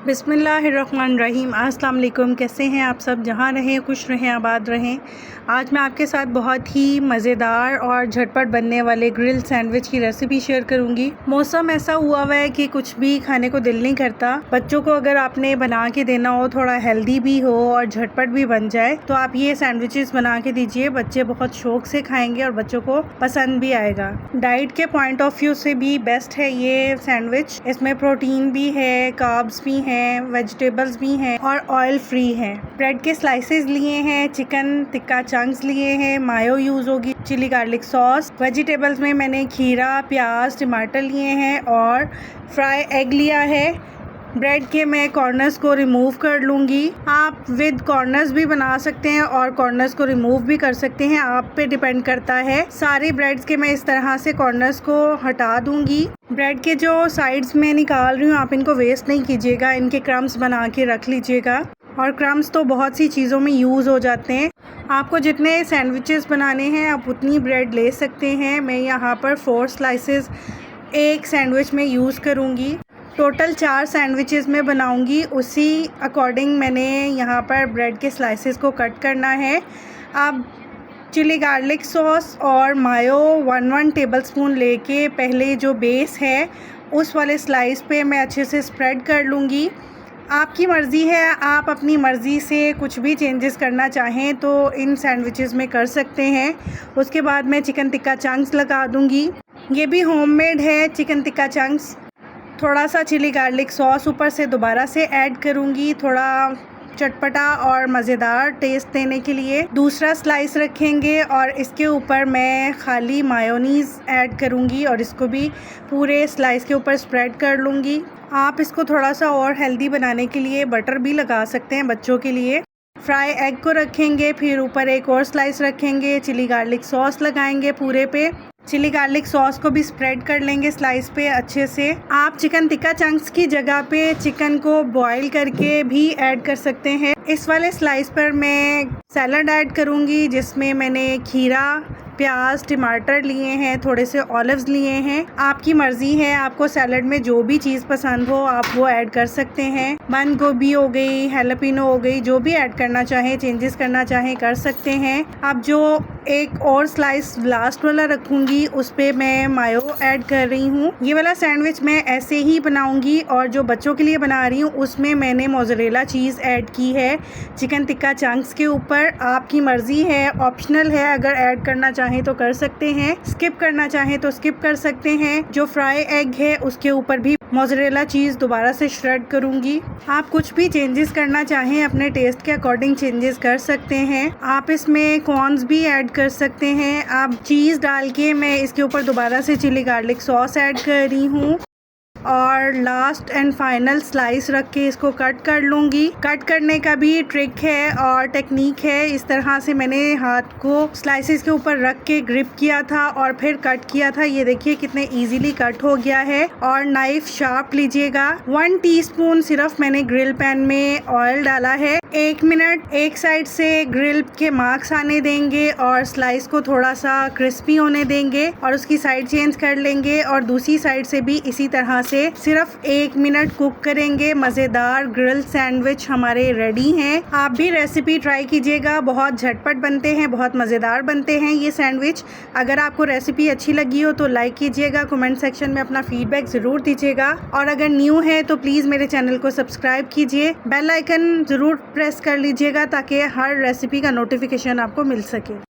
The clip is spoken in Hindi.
बिस्मिल्लाहिर्रहमानिर्रहीम। अस्सलाम वालेकुम। कैसे हैं आप सब? जहाँ रहें खुश रहें, आबाद रहें। आज मैं आपके साथ बहुत ही मज़ेदार और झटपट बनने वाले ग्रिल सैंडविच की रेसिपी शेयर करूंगी। मौसम ऐसा हुआ हुआ है कि कुछ भी खाने को दिल नहीं करता। बच्चों को अगर आपने बना के देना हो, थोड़ा हेल्दी भी हो और झटपट भी बन जाए, तो आप ये सैंडविचेस बना के दीजिए। बच्चे बहुत शौक से खाएंगे और बच्चों को पसंद भी आएगा। डाइट के पॉइंट ऑफ व्यू से भी बेस्ट है ये सैंडविच। इसमें प्रोटीन भी है, कार्ब्स भी हैं, वेजिटेबल्स भी हैं और ऑयल फ्री है। ब्रेड के स्लाइसेस लिए हैं, चिकन टिक्का चंक्स लिए हैं, मायो यूज होगी, चिली गार्लिक सॉस। वेजिटेबल्स में मैंने खीरा, प्याज, टमाटर लिए हैं और फ्राई एग लिया है। ब्रेड के मैं कॉर्नर्स को रिमूव कर लूँगी। आप विद कॉर्नर्स भी बना सकते हैं और कॉर्नर्स को रिमूव भी कर सकते हैं, आप पे डिपेंड करता है। सारे ब्रेड्स के मैं इस तरह से कॉर्नर्स को हटा दूँगी। ब्रेड के जो साइड्स में निकाल रही हूँ, आप इनको वेस्ट नहीं कीजिएगा, इनके क्रम्स बना के रख लीजिएगा। और क्रम्स तो बहुत सी चीज़ों में यूज़ हो जाते हैं। आपको जितने सैंडविचेस बनाने हैं आप उतनी ब्रेड ले सकते हैं। मैं यहाँ पर 4 स्लाइसेस एक सैंडविच में यूज़ करूँगी। टोटल 4 सैंडविचेस में बनाऊंगी, उसी अकॉर्डिंग मैंने यहाँ पर ब्रेड के स्लाइसेस को कट करना है। अब चिली गार्लिक सॉस और मायो 1 टेबलस्पून लेके पहले जो बेस है उस वाले स्लाइस पे मैं अच्छे से स्प्रेड कर लूँगी। आपकी मर्ज़ी है, आप अपनी मर्ज़ी से कुछ भी चेंजेस करना चाहें तो इन सैंडविचेस में कर सकते हैं। उसके बाद मैं चिकन टिक्का चंक्स लगा दूँगी। ये भी होममेड है चिकन टिक्का चंक्स। थोड़ा सा चिली गार्लिक सॉस ऊपर से दोबारा से ऐड करूँगी, थोड़ा चटपटा और मज़ेदार टेस्ट देने के लिए। दूसरा स्लाइस रखेंगे और इसके ऊपर मैं खाली मायोनीज़ ऐड करूँगी और इसको भी पूरे स्लाइस के ऊपर स्प्रेड कर लूँगी। आप इसको थोड़ा सा और हेल्दी बनाने के लिए बटर भी लगा सकते हैं बच्चों के लिए। फ्राई एग को रखेंगे, फिर ऊपर एक और स्लाइस रखेंगे, चिली गार्लिक सॉस लगाएंगे पूरे पे। चिली गार्लिक सॉस को भी स्प्रेड कर लेंगे स्लाइस पे अच्छे से। आप चिकन टिक्का चंक्स की जगह पे चिकन को बॉईल करके भी ऐड कर सकते हैं। इस वाले स्लाइस पर मैं सैलड ऐड करूँगी, जिसमें मैंने खीरा, प्याज, टमाटर लिए हैं, थोड़े से ऑलिव्स लिए हैं। आपकी मर्ज़ी है, आपको सैलड में जो भी चीज़ पसंद हो आप वो ऐड कर सकते हैं। बंद गोभी हो गई, हैलापिनो हो गई, जो भी ऐड करना चाहें, चेंजेस करना चाहें कर सकते हैं। अब जो एक और स्लाइस लास्ट वाला रखूँगी उस पर मैं मायो ऐड कर रही हूँ। ये वाला सैंडविच मैं ऐसे ही बनाऊँगी और जो बच्चों के लिए बना रही हूँ उसमें मैंने मोज़रेला चीज़ ऐड की है चिकन टिक्का चंक्स के ऊपर। आपकी मर्ज़ी है, ऑप्शनल है, अगर ऐड करना चाहें तो कर सकते हैं, स्किप करना चाहें तो स्किप कर सकते हैं। जो फ्राई एग है उसके ऊपर भी मोज़रेला चीज़ दोबारा से श्रेड करूँगी। आप कुछ भी चेंजेस करना चाहें अपने टेस्ट के अकॉर्डिंग चेंजेस कर सकते हैं। आप इसमें कॉर्न्स भी ऐड कर सकते हैं। आप चीज़ डाल के मैं इसके ऊपर दोबारा से चिली गार्लिक सॉस ऐड कर रही हूँ और लास्ट एंड फाइनल स्लाइस रख के इसको कट कर लूँगी। कट करने का भी ट्रिक है और टेक्निक है। इस तरह से मैंने हाथ को स्लाइसेस के ऊपर रख के ग्रिप किया था और फिर कट किया था। ये देखिए कितने इजीली कट हो गया है। और नाइफ शार्प लीजिएगा। 1 टीस्पून सिर्फ मैंने ग्रिल पैन में ऑयल डाला है। 1 मिनट एक साइड से ग्रिल के मार्क्स आने देंगे और स्लाइस को थोड़ा सा क्रिस्पी होने देंगे और उसकी साइड चेंज कर लेंगे और दूसरी साइड से भी इसी तरह से सिर्फ 1 मिनट कुक करेंगे। मज़ेदार ग्रिल सैंडविच हमारे रेडी हैं। आप भी रेसिपी ट्राई कीजिएगा, बहुत झटपट बनते हैं, बहुत मज़ेदार बनते हैं ये सैंडविच। अगर आपको रेसिपी अच्छी लगी हो तो लाइक कीजिएगा, कमेंट सेक्शन में अपना फीडबैक ज़रूर दीजिएगा और अगर न्यू है तो प्लीज़ मेरे चैनल को सब्सक्राइब कीजिए। बेल आइकन ज़रूर प्रेस कर लीजिएगा ताकि हर रेसिपी का नोटिफिकेशन आपको मिल सके।